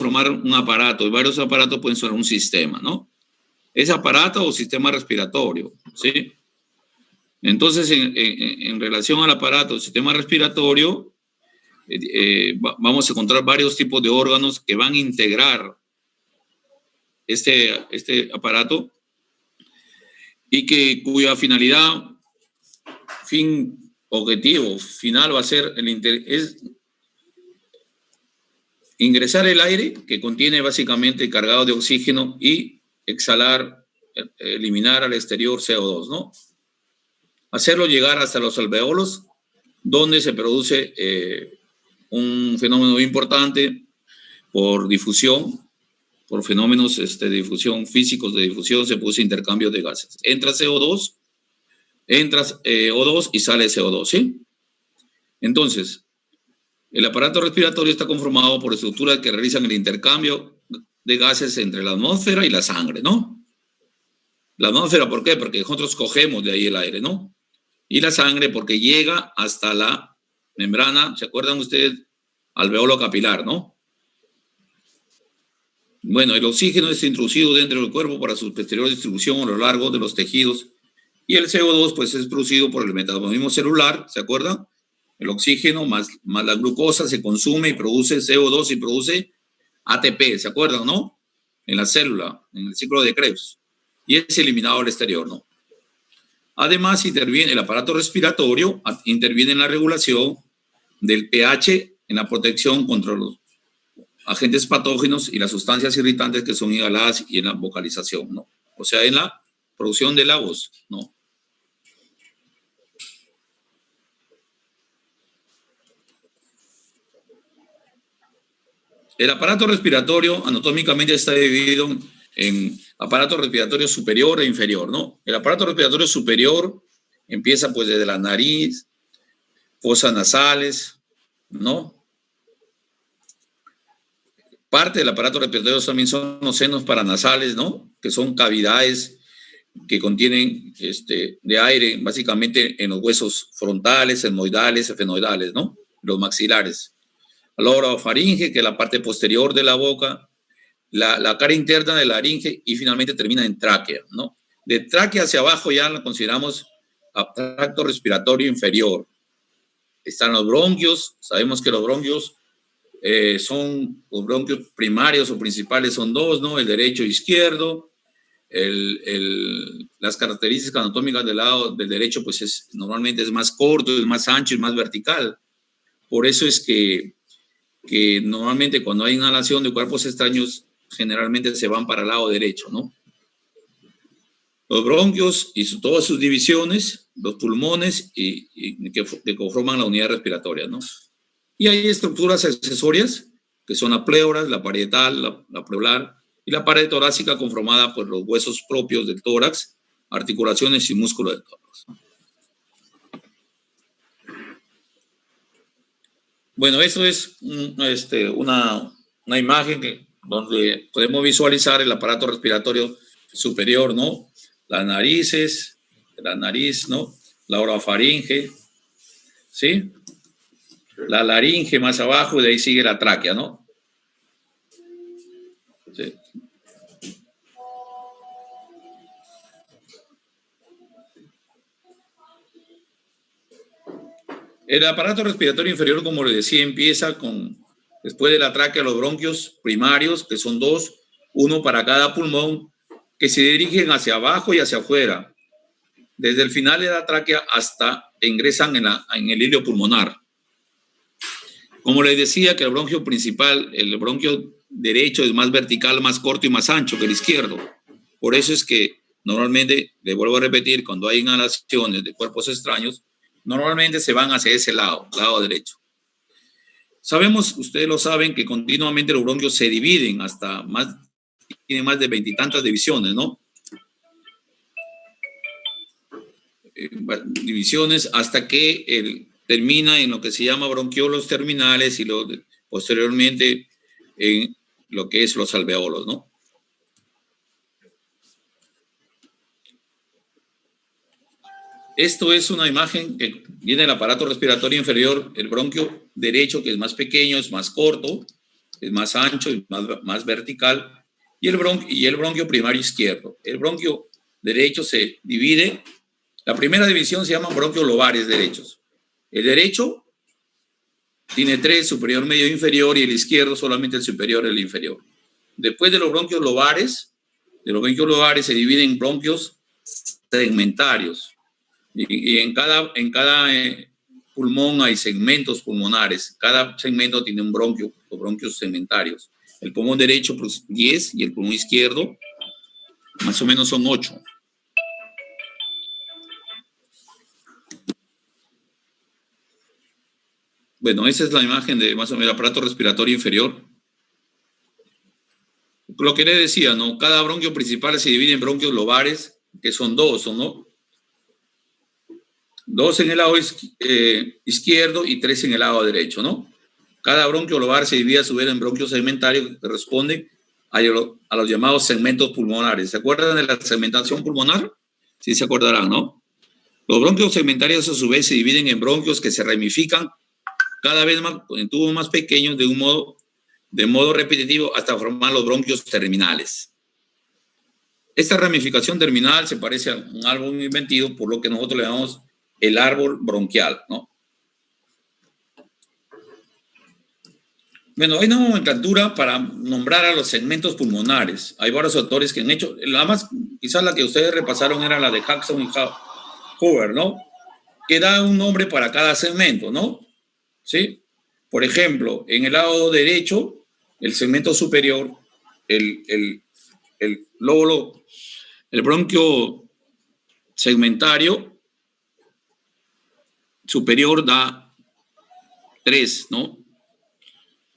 formar un aparato, y varios aparatos pueden ser un sistema, ¿no? Es aparato o sistema respiratorio, ¿sí? Entonces, en relación al aparato o sistema respiratorio, vamos a encontrar varios tipos de órganos que van a integrar este aparato y cuya finalidad, objetivo final va a ser es ingresar el aire que contiene básicamente cargado de oxígeno y exhalar, eliminar al exterior CO2, ¿no? Hacerlo llegar hasta los alveolos, donde se produce un fenómeno importante por difusión, por fenómenos de difusión físicos de difusión, se produce intercambio de gases. Entra CO2, entra O2 y sale CO2, ¿sí? Entonces, el aparato respiratorio está conformado por estructuras que realizan el intercambio de gases entre la atmósfera y la sangre, ¿no? La atmósfera, ¿por qué? Porque nosotros cogemos de ahí el aire, ¿no? Y la sangre porque llega hasta la membrana, ¿se acuerdan ustedes? Alveolo capilar, ¿no? Bueno, el oxígeno es introducido dentro del cuerpo para su posterior distribución a lo largo de los tejidos y el CO2 pues es producido por el metabolismo celular, ¿se acuerdan? El oxígeno más la glucosa se consume y produce CO2 y produce ATP, ¿se acuerdan, no? En la célula, en el ciclo de Krebs. Y es eliminado al exterior, ¿no? Además, interviene el aparato respiratorio, interviene en la regulación del pH, en la protección contra los agentes patógenos y las sustancias irritantes que son inhaladas y en la vocalización, ¿no? O sea, en la producción de la voz, ¿no? El aparato respiratorio anatómicamente está dividido en aparato respiratorio superior e inferior, ¿no? El aparato respiratorio superior empieza pues desde la nariz, fosas nasales, ¿no? Parte del aparato respiratorio también son los senos paranasales, ¿no? Que son cavidades que contienen de aire, básicamente en los huesos frontales, etmoidales, efenoidales, ¿no? Los maxilares. La orofaringe, que es la parte posterior de la boca, la cara interna de la laringe y finalmente termina en tráquea, ¿no? De tráquea hacia abajo ya la consideramos tracto respiratorio inferior. Están los bronquios, sabemos que los bronquios son los bronquios primarios o principales son dos, ¿no? El derecho e izquierdo. Las características anatómicas del lado del derecho pues normalmente es más corto, es más ancho y más vertical. Por eso es que normalmente cuando hay inhalación de cuerpos extraños generalmente se van para el lado derecho, ¿no? Los bronquios y todas sus divisiones, los pulmones que conforman la unidad respiratoria, ¿no? Y hay estructuras accesorias que son la pleura, la parietal, la pleural y la pared torácica conformada por los huesos propios del tórax, articulaciones y músculos del tórax. Bueno, eso es una imagen donde podemos visualizar el aparato respiratorio superior, ¿no? Las narices, la nariz, ¿no? La orofaringe, ¿sí? La laringe más abajo y de ahí sigue la tráquea, ¿no? Sí. El aparato respiratorio inferior, como les decía, empieza después de la tráquea, los bronquios primarios, que son dos, uno para cada pulmón, que se dirigen hacia abajo y hacia afuera. Desde el final de la tráquea hasta ingresan en el hilo pulmonar. Como les decía, que el bronquio principal, el bronquio derecho es más vertical, más corto y más ancho que el izquierdo. Por eso es que normalmente, le vuelvo a repetir, cuando hay inhalaciones de cuerpos extraños, normalmente se van hacia ese lado derecho. Sabemos, ustedes lo saben, que continuamente los bronquios se dividen tienen más de 20 y tantas divisiones, ¿no? Divisiones hasta que termina en lo que se llama bronquiolos terminales y posteriormente en lo que es los alveolos, ¿no? Esto es una imagen que viene del aparato respiratorio inferior, el bronquio derecho, que es más pequeño, es más corto, es más ancho y más vertical, y el bronquio primario izquierdo. El bronquio derecho se divide, la primera división se llama bronquios lobares derechos. El derecho tiene 3, superior, medio e inferior, y el izquierdo solamente el superior y el inferior. Después de los bronquios lobares, se dividen en bronquios segmentarios. Y en cada pulmón hay segmentos pulmonares. Cada segmento tiene un bronquio, o bronquios segmentarios. El pulmón derecho, pues 10, y el pulmón izquierdo, más o menos son 8. Bueno, esa es la imagen de más o menos el aparato respiratorio inferior. Lo que le decía, ¿no? Cada bronquio principal se divide en bronquios lobares, que son 2, ¿no? 2 en el lado izquierdo y 3 en el lado derecho, ¿no? Cada bronquio lobar se divide a su vez en bronquios segmentarios que corresponden a los llamados segmentos pulmonares. ¿Se acuerdan de la segmentación pulmonar? Sí se acordarán, ¿no? Los bronquios segmentarios a su vez se dividen en bronquios que se ramifican cada vez más en tubos más pequeños de modo repetitivo hasta formar los bronquios terminales. Esta ramificación terminal se parece a un árbol inventivo, por lo que nosotros le llamamos el árbol bronquial, ¿no? Bueno, hay una nomenclatura para nombrar a los segmentos pulmonares. Hay varios autores que han hecho, la más, quizás la que ustedes repasaron era la de Jackson y Hoover, ¿no? Que da un nombre para cada segmento, ¿no? ¿Sí? Por ejemplo, en el lado derecho, el segmento superior, el lóbulo, el bronquio segmentario superior da 3, ¿no?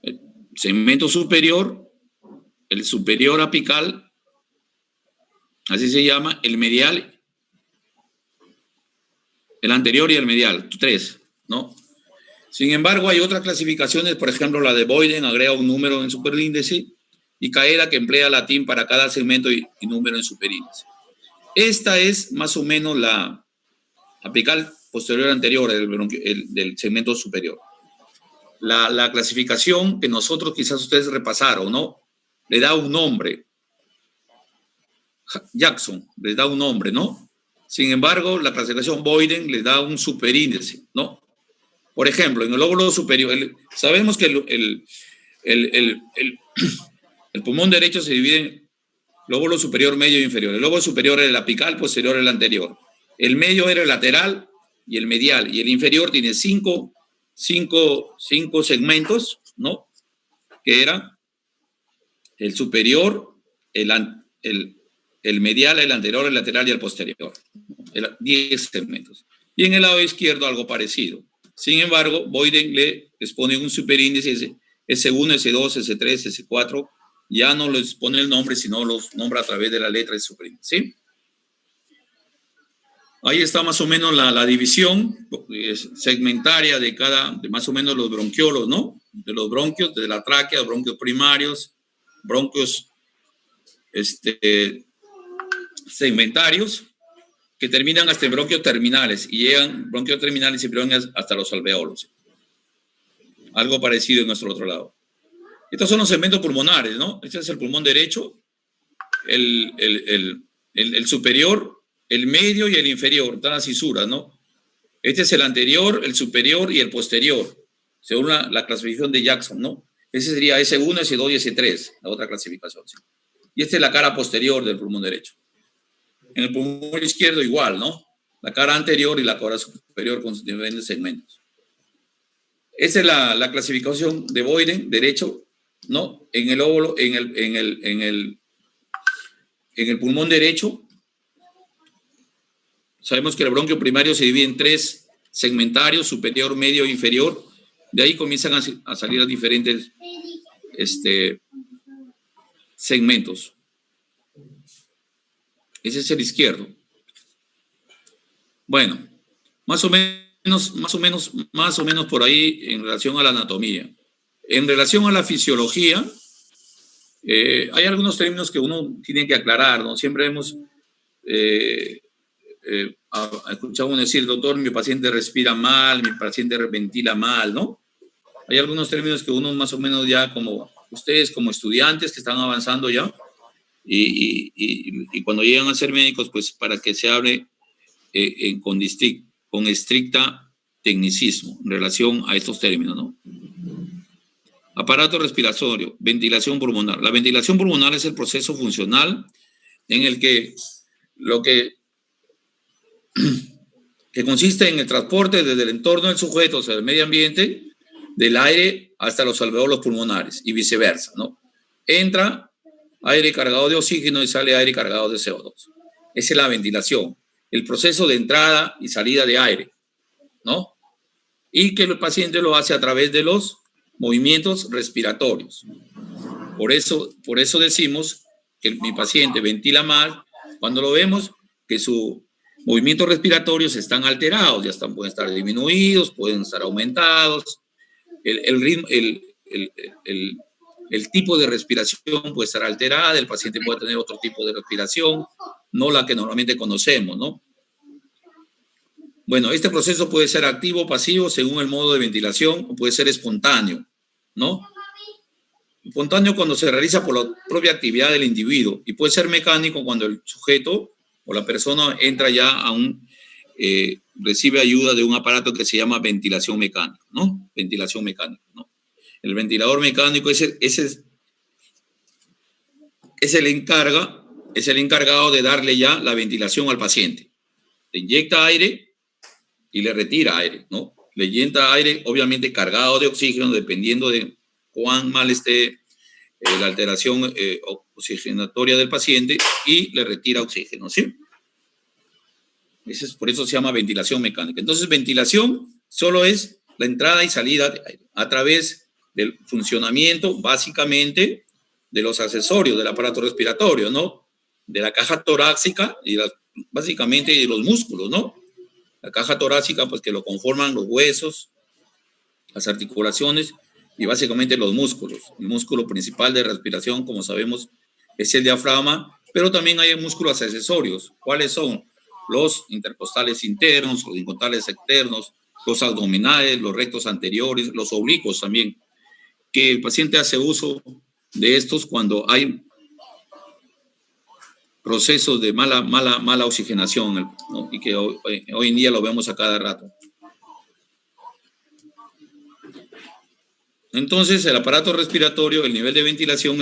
El segmento superior, el superior apical, así se llama, el medial, el anterior y el medial, 3, ¿no? Sin embargo, hay otras clasificaciones, por ejemplo, la de Boyden agrega un número en superíndice, y Caeda, que emplea latín para cada segmento y número en superíndice. Esta es más o menos la apical posterior anterior del segmento superior. La clasificación que nosotros quizás ustedes repasaron, ¿no? Le da un nombre. Jackson les da un nombre, ¿no? Sin embargo, la clasificación Boyden le da un superíndice, ¿no? Por ejemplo, en el lóbulo superior, sabemos que el pulmón derecho se divide en lóbulo superior, medio e inferior. El lóbulo superior era el apical, posterior el anterior. El medio era el lateral y el medial. Y el inferior tiene cinco segmentos, ¿no? Que eran el superior, el medial, el anterior, el lateral y el posterior. 10 segmentos. Y en el lado izquierdo algo parecido. Sin embargo, Boyden les pone un superíndice, S1, S2, S3, S4, ya no les pone el nombre, sino los nombra a través de la letra de superíndice, ¿sí? Ahí está más o menos la división segmentaria de más o menos los bronquiolos, ¿no? De los bronquios, de la tráquea, bronquios primarios, bronquios segmentarios, que terminan hasta en bronquios terminales, y llegan bronquios terminales y llegan hasta los alveolos. Algo parecido en nuestro otro lado. Estos son los segmentos pulmonares, ¿no? Este es el pulmón derecho, el superior, el medio y el inferior, están las cisuras, ¿no? Este es el anterior, el superior y el posterior, según la clasificación de Jackson, ¿no? Ese sería S1, S2 y S3, la otra clasificación, ¿sí? Y esta es la cara posterior del pulmón derecho. En el pulmón izquierdo igual, ¿no? La cara anterior y la cara superior con diferentes segmentos. Esa es la clasificación de Boyden, derecho, ¿no? En el óvulo, en el pulmón derecho, sabemos que el bronquio primario se divide en 3 segmentarios, superior, medio e inferior. De ahí comienzan a salir los diferentes segmentos. Ese es el izquierdo. Bueno, más o menos por ahí en relación a la anatomía. En relación a la fisiología, hay algunos términos que uno tiene que aclarar, ¿no? Siempre hemos escuchado uno decir, doctor, mi paciente respira mal, mi paciente ventila mal, ¿no? Hay algunos términos que uno más o menos ya como ustedes como estudiantes que están avanzando ya, y cuando llegan a ser médicos, pues para que se hable con estricta tecnicismo en relación a estos términos, ¿no? Aparato respiratorio, ventilación pulmonar. La ventilación pulmonar es el proceso funcional en el que que consiste en el transporte desde el entorno del sujeto, o sea, del medio ambiente, del aire hasta los alveolos pulmonares y viceversa, ¿no? Entra aire cargado de oxígeno y sale aire cargado de CO2. Esa es la ventilación, el proceso de entrada y salida de aire, ¿no? Y que el paciente lo hace a través de los movimientos respiratorios. Por eso decimos que mi paciente ventila más cuando lo vemos que sus movimientos respiratorios están alterados, pueden estar disminuidos, pueden estar aumentados, el tipo de respiración puede estar alterada, el paciente puede tener otro tipo de respiración, no la que normalmente conocemos, ¿no? Bueno, este proceso puede ser activo o pasivo según el modo de ventilación, o puede ser espontáneo, ¿no? Espontáneo cuando se realiza por la propia actividad del individuo, y puede ser mecánico cuando el sujeto o la persona entra ya recibe ayuda de un aparato que se llama ventilación mecánica, ¿no? Ventilación mecánica, ¿no? El ventilador mecánico es el encargado de darle ya la ventilación al paciente. Le inyecta aire y le retira aire, ¿no? Le inyecta aire, obviamente cargado de oxígeno, dependiendo de cuán mal esté la alteración oxigenatoria del paciente, y le retira oxígeno, ¿sí? Por eso se llama ventilación mecánica. Entonces, ventilación solo es la entrada y salida de aire a través del funcionamiento, básicamente, de los accesorios del aparato respiratorio, ¿no? De la caja torácica y básicamente de los músculos, ¿no? La caja torácica, pues que lo conforman los huesos, las articulaciones y básicamente los músculos. El músculo principal de respiración, como sabemos, es el diafragma, pero también hay músculos accesorios. ¿Cuáles son? Los intercostales internos, los intercostales externos, los abdominales, los rectos anteriores, los oblicuos también, que el paciente hace uso de estos cuando hay procesos de mala oxigenación, ¿no? Y que hoy en día lo vemos a cada rato. Entonces, el aparato respiratorio, el nivel de ventilación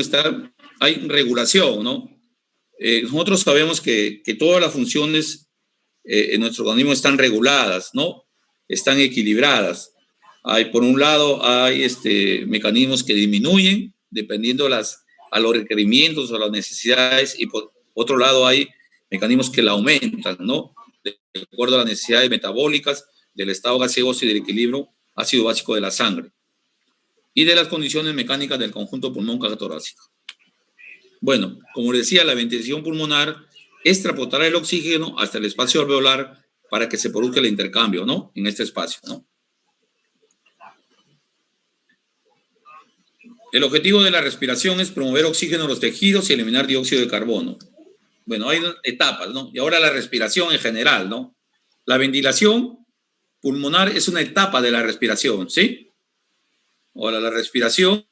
hay regulación, ¿no? Nosotros sabemos que todas las funciones en nuestro organismo están reguladas, ¿no? Están equilibradas. Por un lado, hay mecanismos que disminuyen dependiendo a los requerimientos o las necesidades, y por otro lado hay mecanismos que la aumentan, ¿no? De acuerdo a las necesidades metabólicas, del estado gaseoso y del equilibrio ácido básico de la sangre, y de las condiciones mecánicas del conjunto pulmón caja torácica. Bueno, como decía, la ventilación pulmonar es transportar el oxígeno hasta el espacio alveolar para que se produzca el intercambio, ¿no? En este espacio, ¿no? El objetivo de la respiración es promover oxígeno en los tejidos y eliminar dióxido de carbono. Bueno, hay etapas, ¿no? Y ahora la respiración en general, ¿no? La ventilación pulmonar es una etapa de la respiración, ¿sí? Ahora, la respiración